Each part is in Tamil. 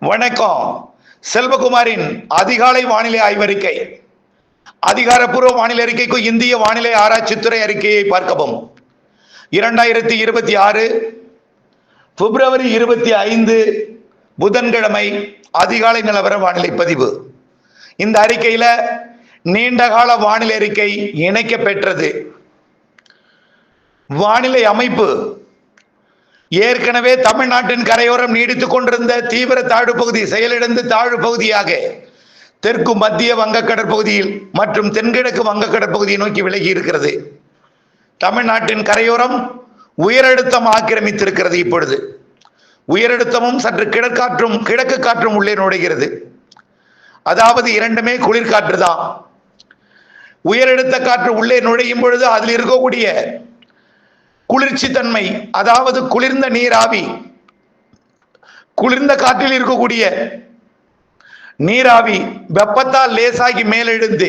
வணக்கம். செல்வகுமாரின் அதிகாலை வானிலை ஆய்வறிக்கை. அதிகாரப்பூர்வ வானிலை அறிக்கைக்கு இந்திய வானிலை ஆராய்ச்சித்துறை அறிக்கையை பார்க்கவும். 2026 பிப்ரவரி 25 புதன்கிழமை அதிகாலை நிலவர வானிலை பதிவு. இந்த அறிக்கையில நீண்டகால வானிலை அறிக்கை இணைக்க பெற்றது. வானிலை அமைப்பு ஏற்கனவே தமிழ்நாட்டின் கரையோரம் நீடித்துக் கொண்டிருந்த தீவிர தாழ்வு பகுதி செயலிழந்து தாழ்வு பகுதியாக தெற்கு மத்திய வங்கக்கடற் பகுதியில் மற்றும் தென்கிழக்கு வங்கக்கடற் பகுதியை நோக்கி விலகி இருக்கிறது. தமிழ்நாட்டின் கரையோரம் உயரழுத்தம் ஆக்கிரமித்திருக்கிறது. இப்பொழுது உயரழுத்தமும் சற்று கிழக்கு காற்றும் உள்ளே நுழைகிறது. அதாவது இரண்டுமே குளிர்காற்று தான். உயரழுத்த காற்று உள்ளே நுழையும் பொழுது அதில் இருக்கக்கூடிய குளிர்ச்சி தன்மை, அதாவது குளிர்ந்த நீராவி, குளிர்ந்த காற்றில் இருக்கக்கூடிய நீராவி வெப்பத்தால் லேசாகி மேலெழுந்து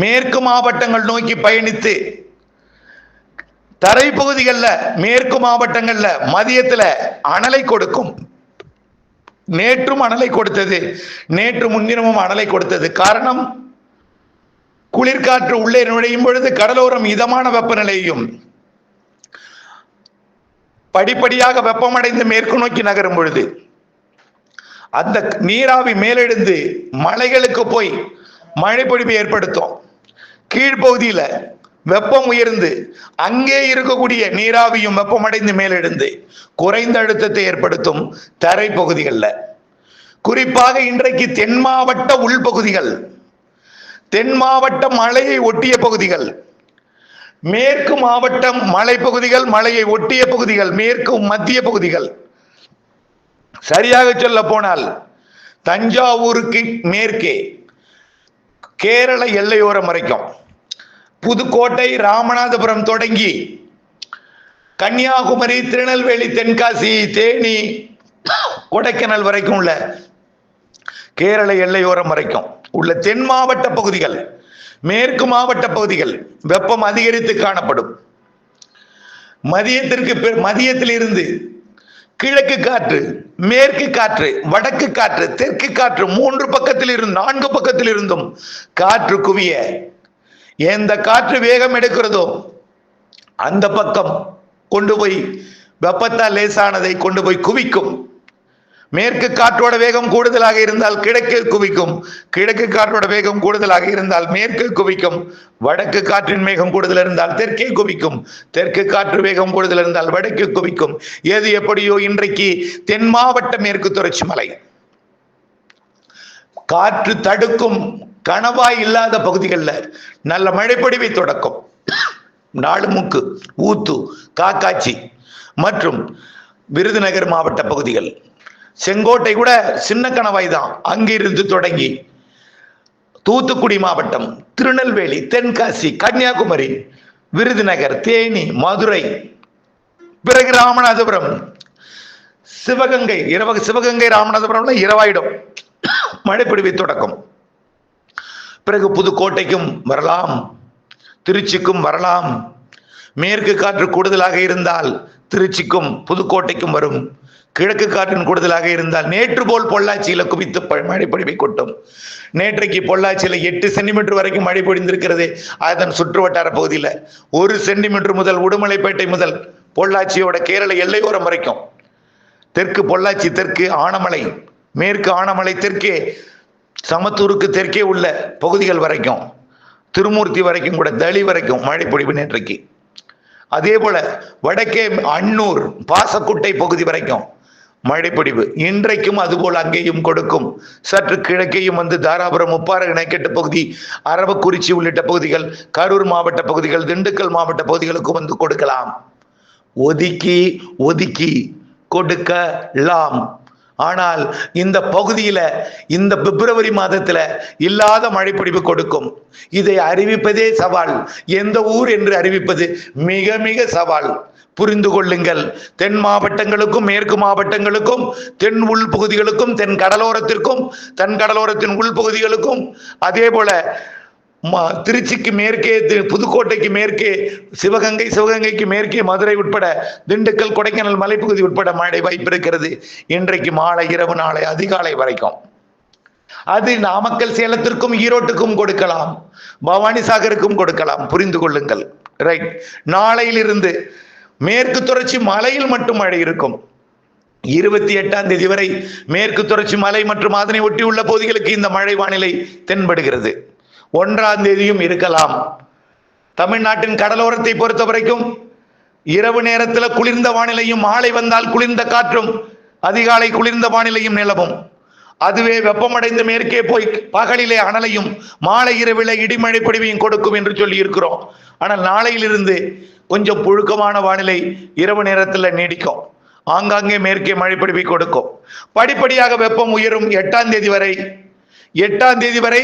மேற்கு மாவட்டங்கள் நோக்கி பயணித்து தரைப்பகுதிகளில் மேற்கு மாவட்டங்கள்ல மதியத்தில் அனலை கொடுக்கும். நேற்றும் அனலை கொடுத்தது, நேற்று முன்தினமும் அனலை கொடுத்தது. காரணம், குளிர்காற்று உள்ளே நுழையும் பொழுது கடலோரம் இதமான வெப்பநிலையும் படிப்படியாக வெப்பமடைந்து மேற்கு நோக்கி நகரும் பொழுது அந்த நீராவி மேலெழுந்து மலைகளுக்கு போய் மழை பொழிவை ஏற்படுத்தும். கீழ்ப்பகுதியில வெப்பம் உயர்ந்து அங்கே இருக்கக்கூடிய நீராவியும் வெப்பமடைந்து மேலெழுந்து குறைந்த அழுத்தத்தை ஏற்படுத்தும் தரை பகுதிகளில். குறிப்பாக இன்றைக்கு தென் மாவட்ட உள்பகுதிகள், தென் மாவட்ட மலையை ஒட்டிய பகுதிகள், மேற்கு மாவட்டம் மலைப்பகுதிகள், மலையை ஒட்டிய பகுதிகள், மேற்கு மத்திய பகுதிகள், சரியாக சொல்ல போனால் தஞ்சாவூருக்கு மேற்கே கேரள எல்லையோரம் வரைக்கும், புதுக்கோட்டை ராமநாதபுரம் தொடங்கி கன்னியாகுமரி, திருநெல்வேலி, தென்காசி, தேனி, கொடைக்கானல் வரைக்கும் உள்ள கேரள எல்லையோரம் வரைக்கும் உள்ள தென் மாவட்ட பகுதிகள், மேற்கு மாவட்ட பகுதிகள் வெப்பம் அதிகரித்து காணப்படும். மதியத்தில் இருந்து கிழக்கு காற்று, மேற்கு காற்று, வடக்கு காற்று, தெற்கு காற்று, 3 பக்கத்தில் இருந்து 4 பக்கத்தில் இருந்தும் காற்று குவிய, எந்த காற்று வேகம் எடுக்கிறதோ அந்த பக்கம் கொண்டு போய் வெப்பத்தால் லேசானதை கொண்டு போய் குவிக்கும். மேற்கு காற்றோட வேகம் கூடுதலாக இருந்தால் கிழக்கு குவிக்கும், கிழக்கு காற்றோட வேகம் கூடுதலாக இருந்தால் மேற்கு குவிக்கும், வடக்கு காற்றின் வேகம் கூடுதல் இருந்தால் தெற்கே குவிக்கும், தெற்கு காற்று வேகம் கூடுதல் இருந்தால் வடக்கு குவிக்கும். எது எப்படியோ இன்றைக்கு தென் மாவட்ட மேற்கு தொடர்ச்சி மலை காற்று தடுக்கும் கணவாய் இல்லாத பகுதிகளில் நல்ல மழைப்பொழிவை தொடக்கும். நாலுமுக்கு, ஊத்து, காக்காட்சி மற்றும் விருதுநகர் மாவட்ட பகுதிகள், செங்கோட்டை கூட சின்ன கணவாய் தான், அங்கிருந்து தொடங்கி தூத்துக்குடி மாவட்டம், திருநெல்வேலி, தென்காசி, கன்னியாகுமரி, விருதுநகர், தேனி, மதுரை, பிறகு ராமநாதபுரம், சிவகங்கை, சிவகங்கை ராமநாதபுரம்ல இரவாயிடும் மழைப்பொழிவை தொடக்கும். பிறகு புதுக்கோட்டைக்கும் வரலாம், திருச்சிக்கும் வரலாம். மேற்கு காற்று கூடுதலாக இருந்தால் திருச்சிக்கும் புதுக்கோட்டைக்கும் வரும். கிழக்கு காற்றின் கூடுதலாக இருந்தால் நேற்று போல் பொள்ளாச்சியில குவித்து மழை பொழிவை கொட்டும். நேற்றைக்கு பொள்ளாச்சியில 8 சென்டிமீட்டர் வரைக்கும் மழை பொழிந்திருக்கிறது. அதன் சுற்று வட்டார பகுதியில் 1 சென்டிமீட்டர் முதல் உடுமலைப்பேட்டை முதல் பொள்ளாச்சியோட கேரள எல்லையோரம் வரைக்கும், தெற்கு பொள்ளாச்சி, தெற்கு ஆனமலை, மேற்கு ஆனமலை, தெற்கே சமத்தூருக்கு தெற்கே உள்ள பகுதிகள் வரைக்கும், திருமூர்த்தி வரைக்கும் கூட, தளி வரைக்கும் மழை பொழிவு நேற்றைக்கு. அதே போல வடக்கே அன்னூர், பாசக்குட்டை பகுதி வரைக்கும் மழைப்பொழிவு இன்றைக்கும் அதுபோல் அங்கேயும் கொடுக்கும். சற்று கிழக்கையும் வந்து தாராபுரம், முப்பாறு, இணைக்கட்டு பகுதி, அரவக்குறிச்சி உள்ளிட்ட பகுதிகள், கரூர் மாவட்ட பகுதிகள், திண்டுக்கல் மாவட்ட பகுதிகளுக்கு வந்து கொடுக்கலாம். ஒதுக்கி ஒதுக்கி கொடுக்கலாம். ஆனால் இந்த பகுதியில இந்த பிப்ரவரி மாதத்துல இல்லாத மழைப்பொழிவு கொடுக்கும். இதை அறிவிப்பதே சவால். எந்த ஊர் என்று அறிவிப்பது மிக மிக சவால். புரிந்து கொள்ளுங்கள். தென் மாவட்டங்களுக்கும் மேற்கு மாவட்டங்களுக்கும், தென் உள் பகுதிகளுக்கும், தென் கடலோரத்திற்கும், தென் கடலோரத்தின் உள்பகுதிகளுக்கும், அதே போல திருச்சிக்கு மேற்கே புதுக்கோட்டைக்கு மேற்கே சிவகங்கைக்கு மேற்கே மதுரை உட்பட திண்டுக்கல் கொடைக்கானல் மலைப்பகுதி உட்பட மழை வாய்ப்பு இருக்கிறது. இன்றைக்கு மாலை இரவு நாளை அதிகாலை வரைக்கும். அது நாமக்கல் சேலத்திற்கும் ஈரோட்டுக்கும் கொடுக்கலாம், பவானிசாகருக்கும் கொடுக்கலாம், புரிந்து கொள்ளுங்கள். ரைட். நாளையிலிருந்து மேற்கு தொடர்ச்சி மலையில் மட்டும் மழை இருக்கும். 28ஆம் தேதி வரை மேற்கு தொடர்ச்சி மலை மற்றும் அதனை ஒட்டியுள்ள பகுதிகளுக்கு இந்த மழை வானிலை தென்படுகிறது. 1ஆம் தேதியும் இருக்கலாம். தமிழ்நாட்டின் கடலோரத்தை பொறுத்த வரைக்கும் இரவு நேரத்தில் குளிர்ந்த வானிலையும், மாலை வந்தால் குளிர்ந்த காற்றும், அதிகாலை குளிர்ந்த வானிலையும் நிலவும். அதுவே வெப்பமடைந்து மேற்கே போய் பகலிலே அனலையும் மாலை இரவில இடிமழை பொழிவையும் கொடுக்கும் என்று சொல்லி இருக்கிறோம். ஆனால் நாளையிலிருந்து கொஞ்சம் புழுக்கமான வானிலை இரவு நேரத்தில் நீடிக்கும். ஆங்காங்கே மேற்கே மழை பொழிவை கொடுக்கும். படிப்படியாக வெப்பம் உயரும். 8ஆம் தேதி வரை 8ஆம் தேதி வரை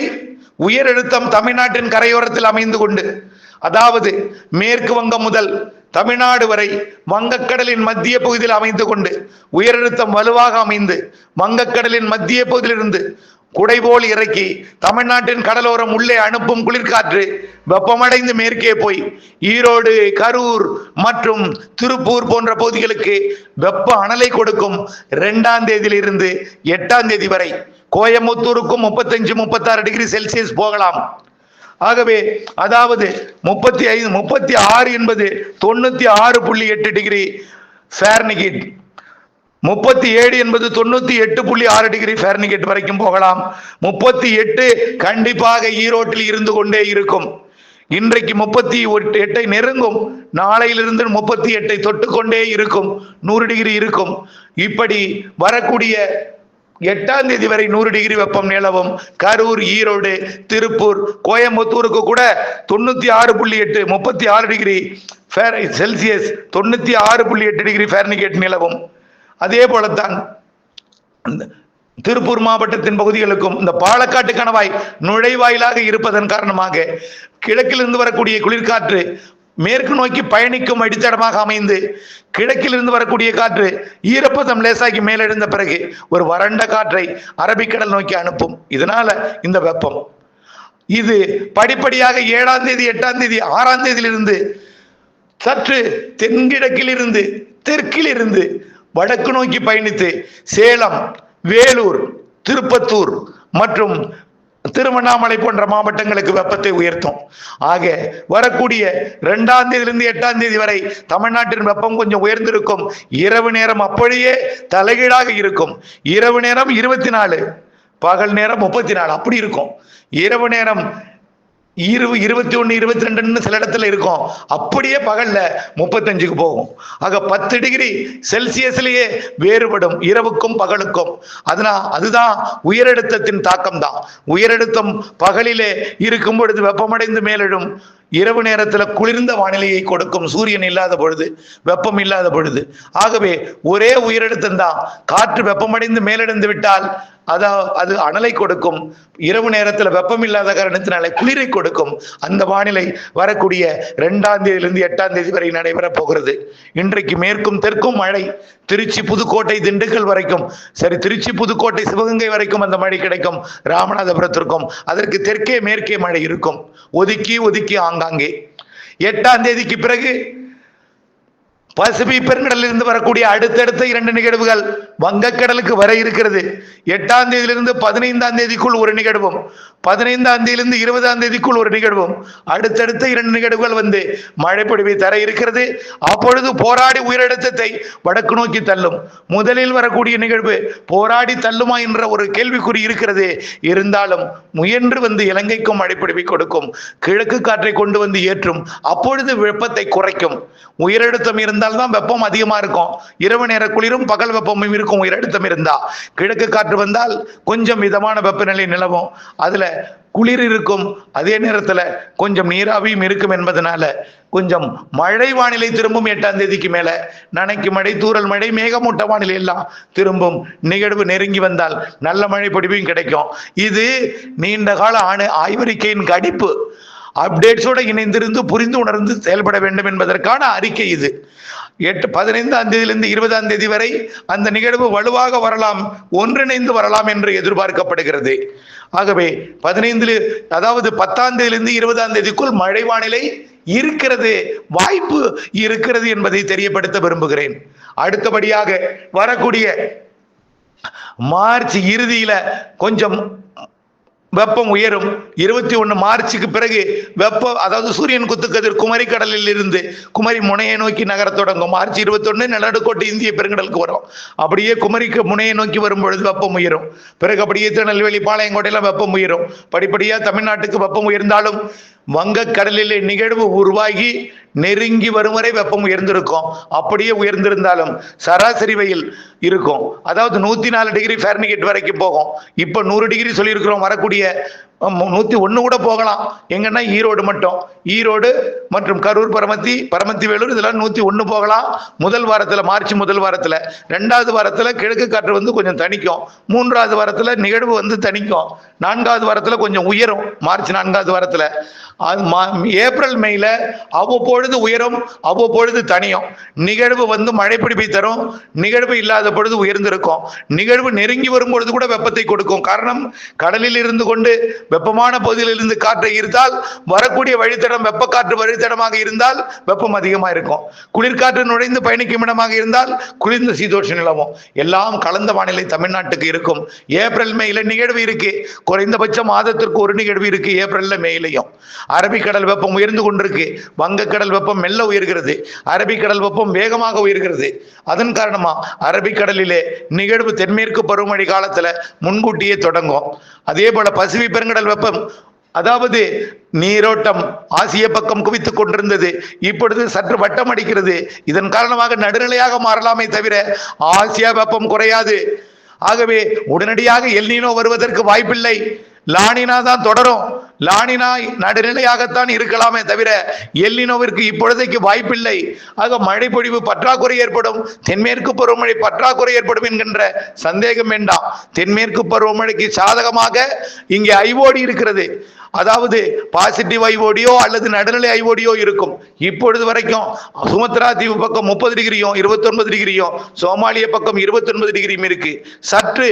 உயர் அழுத்தம் தமிழ்நாட்டின் கரையோரத்தில் அமைந்து கொண்டு, அதாவது மேற்கு வங்கம் முதல் தமிழ்நாடு வரை வங்கக்கடலின் மத்திய பகுதியில் அமைந்து கொண்டு உயரழுத்தம் வலுவாக அமைந்து வங்கக்கடலின் மத்திய பகுதியிலிருந்து குடைபோல் இறக்கி தமிழ்நாட்டின் கடலோரம் உள்ளே அனுப்பும் குளிர்காற்று வெப்பமடைந்து மேற்கே போய் ஈரோடு, கரூர் மற்றும் திருப்பூர் போன்ற பகுதிகளுக்கு வெப்ப அனலை கொடுக்கும். 2ஆம் தேதியிலிருந்து 8ஆம் தேதி வரை கோயம்புத்தூருக்கும் 35-36 டிகிரி செல்சியஸ் போகலாம். ஆகவே அதாவது 36 என்பது 96.8 டிகிரி ஃபாரன்ஹீட், 37 என்பது 98.6 டிகிரி ஃபாரன்ஹீட் வரைக்கும் போகலாம். 38 கண்டிப்பாக ஈரோட்டில் இருந்து கொண்டே இருக்கும். இன்றைக்கு 38 நெருங்கும். நாளையிலிருந்து 38 தொட்டுக்கொண்டே இருக்கும். 100 டிகிரி இருக்கும். இப்படி வரக்கூடிய 8ஆம் தேதி வரை 100 டிகிரி வெப்பம் நிலவும். கரூர், ஈரோடு, திருப்பூர், கோயம்புத்தூருக்கு கூட 96.8 36 டிகிரி செல்சியஸ் 96.8 டிகிரி ஃபாரன்ஹீட் நிலவும். அதே போலத்தான் திருப்பூர் மாவட்டத்தின் பகுதிகளுக்கும் இந்த பாலக்காட்டு கணவாய் நுழைவாயிலாக இருப்பதன் காரணமாக கிழக்கிலிருந்து வரக்கூடிய குளிர்காற்று மேற்கு நோக்கி பயணிக்கும் அடித்தடமாக அமைந்து கிழக்கிலிருந்து வரக்கூடிய காற்று ஈரப்பதம் லேசாகி மேலெழுந்த பிறகு ஒரு வறண்ட காற்றை அரபிக்கடல் நோக்கி அனுப்பும். இதனால இந்த வெப்பம் இது படிப்படியாக 7ஆம் தேதி 8ஆம் தேதி 6ஆம் தேதியிலிருந்து சற்று தென்கிழக்கிலிருந்து தெற்கிலிருந்து வடக்கு நோக்கி பயணித்து சேலம், வேலூர், திருப்பத்தூர் மற்றும் திருவண்ணாமலை போன்ற மாவட்டங்களுக்கு வெப்பத்தை உயர்த்தும். ஆக வரக்கூடிய 2ஆம் தேதியிலிருந்து 8ஆம் தேதி வரை தமிழ்நாட்டின் வெப்பம் கொஞ்சம் உயர்ந்திருக்கும். இரவு நேரம் அப்படியே தலைகீழாக இருக்கும். இரவு நேரம் 24, பகல் நேரம் 34 அப்படி இருக்கும். இரவு நேரம் 21, 22 சில இடத்துல இருக்கும். அப்படியே பகல்ல 35க்கு போகும். ஆக 10 டிகிரி செல்சியஸ்லயே வேறுபடும் இரவுக்கும் பகலுக்கும். அதுதான் உயரழுத்தத்தின் தாக்கம் தான். உயரழுத்தம் பகலிலே இருக்கும் பொழுது வெப்பமடைந்து மேலெழும். இரவு நேரத்தில் குளிர்ந்த வானிலையை கொடுக்கும். சூரியன் இல்லாத பொழுது, வெப்பம் இல்லாத பொழுது. ஆகவே ஒரே உயரழுத்தம் தான். காற்று வெப்பமடைந்து மேலெழுந்து விட்டால் அது அனலை கொடுக்கும். இரவு நேரத்தில் வெப்பம் இல்லாத காரணத்தினால குளிரை கொடுக்கும். அந்த வானிலை வரக்கூடிய 2ஆம் தேதியிலிருந்து 8ஆம் தேதி வரை நடைபெற போகிறது. இன்றைக்கு மேற்கும் தெற்கும் மழை. திருச்சி, புதுக்கோட்டை, திண்டுக்கல் வரைக்கும், சரி திருச்சி, புதுக்கோட்டை, சிவகங்கை வரைக்கும் அந்த மழை கிடைக்கும். ராமநாதபுரத்திற்கும் அதற்கு தெற்கே மேற்கே மழை இருக்கும். ஒதுக்கி ஒதுக்கி ஆங்காங்கே. 8ஆம் தேதிக்கு பிறகு பசிபிக் பெருங்கடலில் இருந்து வரக்கூடிய அடுத்தடுத்த 2 நிகழ்வுகள் வங்கக்கடலுக்கு வர இருக்கிறது. 8ஆம் தேதியிலிருந்து 15ஆம் தேதிக்குள் ஒரு நிகழ்வும், 15ஆம் தேதியிலிருந்து 20ஆம் தேதிக்குள் ஒரு நிகழ்வும், அடுத்தடுத்த 2 நிகழ்வுகள் வந்து மழை பொழிவை தர இருக்கிறது. அப்பொழுது போராடி உயரழுத்தத்தை வடக்கு நோக்கி தள்ளும். முதலில் வரக்கூடிய நிகழ்வு போராடி தள்ளுமா என்ற ஒரு கேள்விக்குறி இருக்கிறது. இருந்தாலும் முயன்று வந்து இலங்கைக்கும் மழை பொழிவை கொடுக்கும். கிழக்கு காற்றை கொண்டு வந்து ஏற்றும். அப்பொழுது வெப்பத்தை குறைக்கும். உயரழுத்தம் இருந்தால் தான் வெப்பம் அதிகமா இருக்கும். இரவு நேர குளிரும் பகல் வெப்பமும் இருக்கும். உயரழுத்தம் இருந்தா கிழக்கு காற்று வந்தால் கொஞ்சம் மிதமான வெப்பநிலை நிலவும். அதுல குளிர் இருக்கும். அதே நேரத்துல கொஞ்சம் நீராவியும் இருக்கும் என்பதனால கொஞ்சம் மழை வானிலை திரும்பும். 8ஆம் தேதிக்கு மேல நனைக்கு மழை, தூறல் மழை, மேகமூட்ட வானிலை எல்லாம் திரும்பும். நிகழ்வு நெருங்கி வந்தால் நல்ல மழை பொழிவும் கிடைக்கும். இது நீண்ட கால ஆய்வறிக்கையின் கணிப்பு. அப்டேட்ஸோட இணைந்திருந்து புரிந்து உணர்ந்து செயல்பட வேண்டும் என்பதற்கான அறிக்கை இது. 15ஆம் தேதியிலிருந்து 20ஆம் தேதி வரை அந்த நிகழ்வு வலுவாக வரலாம், ஒன்றிணைந்து வரலாம் என்று எதிர்பார்க்கப்படுகிறது. ஆகவே 10ஆம் தேதியிலிருந்து 20ஆம் தேதிக்குள் மழை வானிலை இருக்கிறது, வாய்ப்பு இருக்கிறது என்பதை தெரியப்படுத்த விரும்புகிறேன். அடுத்தபடியாக வரக்கூடிய மார்ச் இறுதியில கொஞ்சம் வெப்பம் உயரும். 21 மார்ச்சுக்கு பிறகு வெப்பம், அதாவது சூரியன் குத்துக்கதிர் குமரி கடலில் இருந்து குமரி முனையை நோக்கி நகர தொடங்கும். மார்ச் 21 நிலநடுக்கோட்டு இந்திய பெருங்கடலுக்கு வரும். அப்படியே குமரிக்கு முனையை நோக்கி வரும் பொழுது வெப்பம் உயரும். பிறகு அப்படியே திருநெல்வேலி பாளையங்கோட்டையில வெப்பம் உயரும். படிப்படியா தமிழ்நாட்டுக்கு வெப்பம் உயர்ந்தாலும் வங்கக்கடலிலே நிகழ்வு உருவாகி நெருங்கி வரும் வரை வெப்பம் உயர்ந்திருக்கும். அப்படியே உயர்ந்திருந்தாலும் சராசரி வெயில் இருக்கும். அதாவது 104 டிகிரி ஃபாரன்ஹீட் வரைக்கும் போகும். இப்ப 100 டிகிரி சொல்லியிருக்கிறோம். வரக்கூடிய 101 கூட போகலாம். எங்கன்னா ஈரோடு மட்டும், ஈரோடு மற்றும் கரூர், பரமத்தி வேலூர் இதெல்லாம் 101 போகலாம். முதல் வாரத்துல, மார்ச் முதல் வாரத்துல. 2வது வாரத்துல கிழக்கு காற்று வந்து கொஞ்சம் தணிக்கும். 3வது வாரத்துல நிகழ்வு வந்து தணிக்கும். 4வது வாரத்துல கொஞ்சம் உயரும். மார்ச் 4வது வாரத்துல. ஏப்ரல் மேல அவ்வப்பொழுது உயரும், அவ்வப்பொழுது தனியும். நிகழ்வு வந்து மழைப்பிடிப்பை தரும். நிகழ்வு இல்லாத பொழுது உயர்ந்திருக்கும். நிகழ்வு நெருங்கி வரும் பொழுது கூட வெப்பத்தை கொடுக்கும். காரணம், கடலில் இருந்து கொண்டு வெப்பமான பகுதியில் இருந்து காற்றை ஈர்த்தால் வரக்கூடிய வழித்தடம் வெப்பக்காற்று வழித்தடமாக இருந்தால் வெப்பம் அதிகமாக இருக்கும். குளிர்காற்று நுழைந்து பயணிக்கும் இடமாக இருந்தால் குளிர்ந்த சீதோஷ நிலவும். எல்லாம் கலந்த வானிலை தமிழ்நாட்டுக்கு இருக்கும். ஏப்ரல் மேல நிகழ்வு இருக்கு. குறைந்தபட்சம் மாதத்திற்கு ஒரு நிகழ்வு இருக்கு ஏப்ரல்ல மேலையும். அரபிக்கடல் வெப்பம் உயர்ந்து கொண்டிருக்கு. வங்கக்கடல் வெப்பம் மெல்ல உயர்கிறது. அரபிக்கடல் வெப்பம் வேகமாக உயர்கிறது. அதன் காரணமா அரபிக்கடலிலே நிகழ்வு தென்மேற்கு பருவமழை காலத்துல முன்கூட்டியே தொடங்கும். அதே போல பசிபிக் பெருங்கடல் வெப்பம், அதாவது நீரோட்டம் ஆசிய பக்கம் குவித்துக் கொண்டிருந்தது, இப்பொழுது சற்று வட்டம் அடிக்கிறது. இதன் காரணமாக நடுநிலையாக மாறலாமே தவிர ஆசியா வெப்பம் குறையாது. ஆகவே உடனடியாக எல்னினோ வருவதற்கு வாய்ப்பில்லை. லானினா தான் தொடரும். லானினா நடுநிலையாகத்தான் இருக்கலாமே தவிர எல்னினோவிற்கு இப்பொழுதைக்கு வாய்ப்பில்லை. ஆக மழைப்பொழிவு பற்றாக்குறை ஏற்படும், தென்மேற்கு பருவமழை பற்றாக்குறை ஏற்படும் என்கின்ற சந்தேகம் வேண்டாம். தென்மேற்கு பருவமழைக்கு சாதகமாக இங்கே ஐஓடி இருக்கிறது. அதாவது பாசிட்டிவ் ஐஓடியோ அல்லது நடுநிலை ஐஓடியோ இருக்கும். இப்பொழுது வரைக்கும் சுமத்ரா தீவு பக்கம் 30 டிகிரியும் 29 டிகிரியும், சோமாலிய பக்கம் 29 டிகிரியும் இருக்கு. சற்று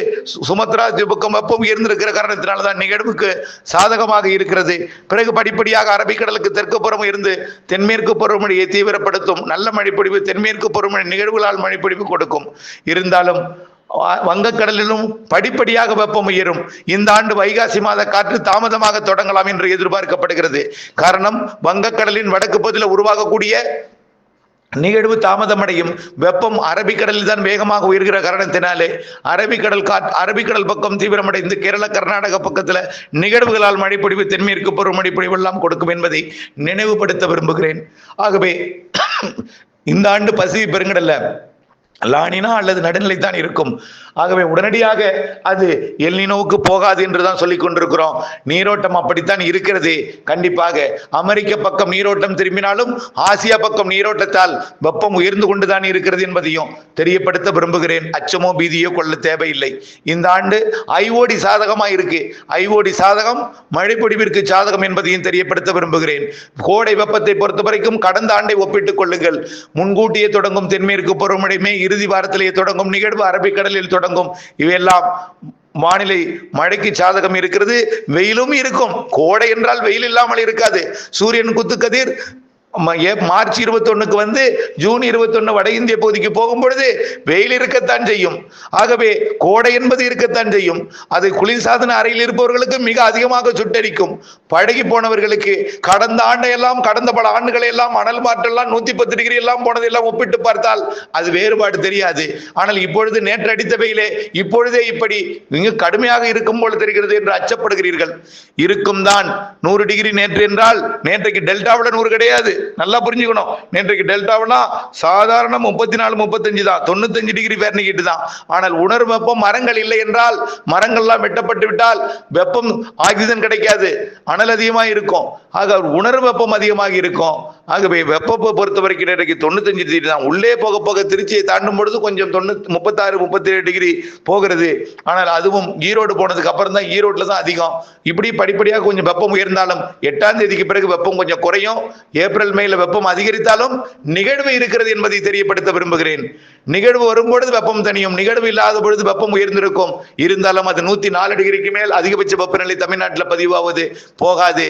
சுமத்ரா தீவு பக்கம் வெப்பம் உயர்ந்திருக்கிற காரணத்தினால்தான் நிகழ்வுக்கு சாதகமாக இருக்கிறது. பிறகு படிப்படியாக அரபிக்கடலுக்கு தெற்கு புறம் இருந்து தென்மேற்கு பருவமழையை தீவிரப்படுத்தும். நல்ல மழைப்பொழிவு தென்மேற்கு பருவமழை நிகழ்வுகளால் மழைப்பொழிவு கொடுக்கும். இருந்தாலும் வங்கக்கடலிலும் படிப்படியாக வெப்பம் உயரும். இந்த ஆண்டு வைகாசி மாத காற்று தாமதமாக தொடங்கலாம் என்று எதிர்பார்க்கப்படுகிறது. காரணம், வங்கக்கடலின் வடக்கு பகுதியில் உருவாகக்கூடிய நிகழ்வு தாமதமடையும். வெப்பம் அரபிக்கடலில் தான் வேகமாக உயர்கிற காரணத்தினாலே அரபிக்கடல் பக்கம் தீவிரமடைந்து கேரள கர்நாடக பக்கத்துல நிகழ்வுகளால் மழைப்பொழிவு தென்மேற்கு பருவமழை பொழிவு எல்லாம் கொடுக்கும் என்பதை நினைவுபடுத்த விரும்புகிறேன். ஆகவே இந்த ஆண்டு பசிபிக் பெருங்கடல்ல லானினா அல்லது நடுநிலைத்தான் இருக்கும். ஆகவே உடனடியாக அது எல்னினோவுக்கு போகாது என்றுதான் சொல்லிக் கொண்டிருக்கிறோம். நீரோட்டம் அப்படித்தான் இருக்கிறது. கண்டிப்பாக அமெரிக்க பக்கம் நீரோட்டம் திரும்பினாலும் ஆசியா பக்கம் நீரோட்டத்தால் வெப்பம் உயர்ந்து கொண்டுதான் இருக்கிறது என்பதையும் தெரியப்படுத்த விரும்புகிறேன். அச்சமோ பீதியோ கொள்ள தேவையில்லை. இந்த ஆண்டு ஐஓடி சாதகமா இருக்கு. ஐஓடி சாதகம், மழைப்பொழிவிற்கு சாதகம் என்பதையும் தெரியப்படுத்த விரும்புகிறேன். கோடை வெப்பத்தை பொறுத்த வரைக்கும் கடந்த ஆண்டை ஒப்பிட்டுக் கொள்ளுங்கள். முன்கூட்டியே தொடங்கும் தென்மேற்கு பருவமழை மே இறுதி வாரத்திலேயே தொடங்கும் நிகழ்வு அரபிக்கடலில் தொடங்கும். இவையெல்லாம் வானிலை மழைக்கு சாதகம் இருக்கிறது. வெயிலும் இருக்கும். கோடை என்றால் வெயில் இல்லாமல் இருக்காது. சூரியன் குத்துக்கதிர் மார்ச் 21க்கு வந்து ஜூன் 21 வட இந்திய பகுதிக்கு போகும் பொழுது வெயில் இருக்கத்தான் செய்யும். ஆகவே கோடை என்பது இருக்கத்தான் செய்யும். அது குளிர்சாதன அறையில் இருப்பவர்களுக்கு மிக அதிகமாக சுட்டரிக்கும். பழகி போனவர்களுக்கு கடந்த ஆண்டையெல்லாம், கடந்த பல ஆண்டுகளை எல்லாம் அனல் மாற்றெல்லாம் 110 டிகிரி எல்லாம் போனதெல்லாம் ஒப்பிட்டு பார்த்தால் அது வேறுபாடு தெரியாது. ஆனால் இப்பொழுது நேற்று அடித்த வெயிலே இப்பொழுதே இப்படி மிக கடுமையாக இருக்கும் போல தெரிகிறது என்று அச்சப்படுகிறீர்கள். இருக்கும் தான். 100 டிகிரி நேற்று என்றால் நேற்றைக்கு டெல்டாவில் 100 கிடையாது. நல்லா புரிஞ்சுக்கணும். நேற்றைக்கு டெல்டாவுனா சாதாரண 34, 35 தான், 95 டிகிரி ஃபாரன்ஹீட் தான். ஆனால் உணர் வெப்பம் மரங்கள் இல்லை என்றால், மரங்கள்லாம் வெட்டப்பட்டு விட்டால் வெப்பம், ஆக்சிஜன் கிடைக்காது, அனல் அதிகமாக இருக்கும். ஆக உணர் வெப்பம் அதிகமாக இருக்கும். ஆகவே வெப்பத்தை பொறுத்த வரைக்கும் நேற்றைக்கு 95 டிகிரி தான். உள்ளே போக போக திருச்சியை தாண்டும் பொழுது கொஞ்சம் 36, 37 டிகிரி போகிறது. ஆனால் அதுவும் ஈரோடு போனதுக்கு அப்புறம் தான், ஈரோட்ல தான் அதிகம். இப்படி படிப்படியாக கொஞ்சம் வெப்பம் உயர்ந்தாலும் 8ஆம் தேதிக்கு பிறகு வெப்பம் கொஞ்சம் குறையும். ஏப்ரல் வெப்பநிலையில வெப்பம் அதிகரித்தாலும் நிகழ்வு இருக்கிறது என்பதை தெரியப்படுத்த விரும்புகிறேன். நிகழ்வு வரும்பொழுது வெப்பம் தனியும், நிகழ்வு இல்லாத பொழுது வெப்பம் உயர்ந்திருக்கும். இருந்தாலும் அது 104 டிகிரிக்கு மேல் அதிகபட்ச வெப்பநிலை தமிழ்நாட்டில் பதிவாவது போகாது.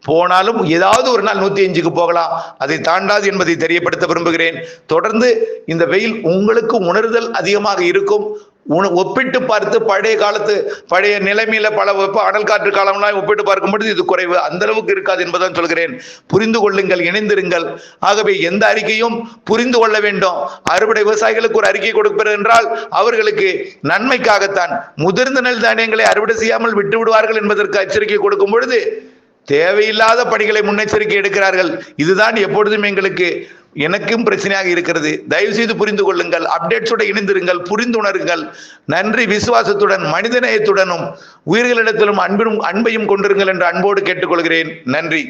போனாலும் ஏதாவது ஒரு நாள் 105க்கு போகலாம், அதை தாண்டாது என்பதை தெரியப்படுத்த விரும்புகிறேன். தொடர்ந்து இந்த வெயில் உங்களுக்கு உணர்தல் அதிகமாக இருக்கும். ஒப்பிட்டு பார்த்து பழைய நிலைமையில பல வெப்ப அனல் காற்று காலம்லாம் ஒப்பிட்டு பார்க்கும் பொழுது இது குறைவு, அந்த அளவுக்கு இருக்காது என்பதான் சொல்கிறேன். புரிந்து கொள்ளுங்கள், இணைந்திருங்கள். ஆகவே எந்த அறிக்கையும் புரிந்து கொள்ள வேண்டும். அறுவடை விவசாயிகளுக்கு ஒரு அறிக்கை கொடுப்பது என்றால் அவர்களுக்கு நன்மைக்காகத்தான். முதிர்ந்த நெல் தானியங்களை அறுவடை செய்யாமல் விட்டு விடுவார்கள் என்பதற்கு எச்சரிக்கை கொடுக்கும் பொழுது தேவையில்லாத பணிகளை முன்னெச்சரிக்கை எடுக்கிறார்கள். இதுதான் எப்பொழுதும் எனக்கும் பிரச்சனையாக இருக்கிறது. தயவு செய்து புரிந்து கொள்ளுங்கள், அப்டேட்ஸோட இணைந்திருங்கள், புரிந்துணருங்கள். நன்றி. விசுவாசத்துடன் மனிதநேயத்துடனும் உயிர்களிடத்திலும் அன்பையும் கொண்டிருங்கள் என்று அன்போடு கேட்டுக்கொள்கிறேன். நன்றி.